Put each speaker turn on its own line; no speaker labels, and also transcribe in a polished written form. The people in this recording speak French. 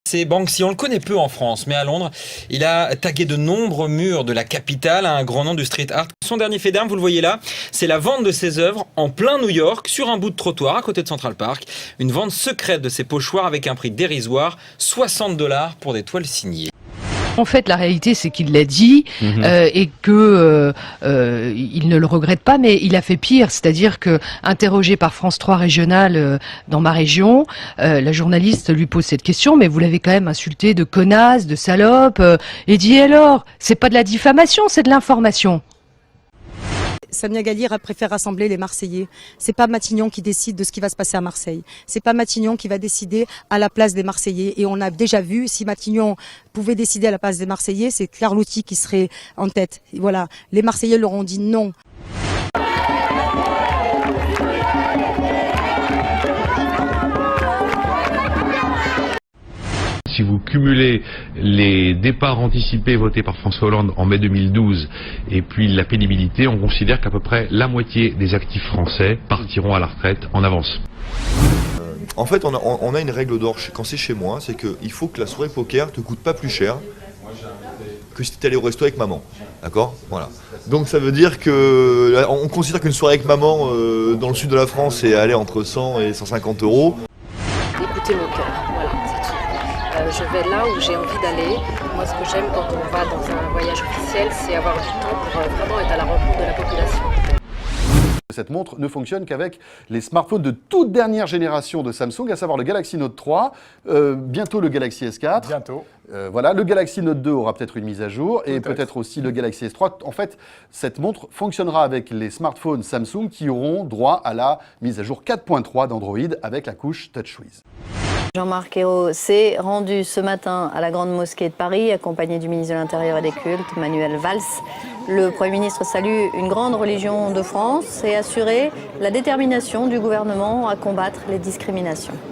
C'est Banksy, on le connaît peu en France, mais à Londres, il a tagué de nombreux murs de la capitale, un grand nom du street art. Son dernier fait d'armes, vous le voyez là, c'est la vente de ses œuvres en plein New York, sur un bout de trottoir à côté de Central Park. Une vente secrète de ses pochoirs avec un prix dérisoire, 60$ pour des toiles signées.
En fait, la réalité, c'est qu'il l'a dit et que il ne le regrette pas, mais il a fait pire. C'est-à-dire que, interrogé par France 3 Régional dans ma région, la journaliste lui pose cette question, mais vous l'avez quand même insulté de connasse, de salope, et dit alors, c'est pas de la diffamation, c'est de l'information.
Samia Ghali préfère rassembler les Marseillais. C'est pas Matignon qui décide de ce qui va se passer à Marseille. C'est pas Matignon qui va décider à la place des Marseillais. Et on a déjà vu, si Matignon pouvait décider à la place des Marseillais, c'est Carlotti qui serait en tête. Et voilà, les Marseillais leur ont dit non.
Si vous cumulez les départs anticipés votés par François Hollande en mai 2012 et puis la pénibilité, on considère qu'à peu près la moitié des actifs français partiront à la retraite en avance.
En fait, on a une règle d'or quand c'est chez moi, c'est qu'il faut que la soirée poker te coûte pas plus cher que si tu allé au resto avec maman. D'accord ? Voilà. Donc ça veut dire que on considère qu'une soirée avec maman dans le sud de la France, c'est aller entre 100 et 150 euros.
Écoutez mon cœur, voilà, c'est tout. Je vais là où j'ai envie d'aller. Moi, ce que j'aime quand on va dans un voyage officiel, c'est avoir du temps pour vraiment être à la rencontre de la population.
Cette montre ne fonctionne qu'avec les smartphones de toute dernière génération de Samsung, à savoir le Galaxy Note 3, bientôt le Galaxy S4.
Bientôt.
Voilà, le Galaxy Note 2 aura peut-être une mise à jour et peut-être aussi le Galaxy S3. En fait, cette montre fonctionnera avec les smartphones Samsung qui auront droit à la mise à jour 4.3 d'Android avec la couche TouchWiz.
Jean-Marc Ayrault s'est rendu ce matin à la Grande Mosquée de Paris, accompagné du ministre de l'Intérieur et des Cultes, Manuel Valls. Le Premier ministre salue une grande religion de France et a assuré la détermination du gouvernement à combattre les discriminations.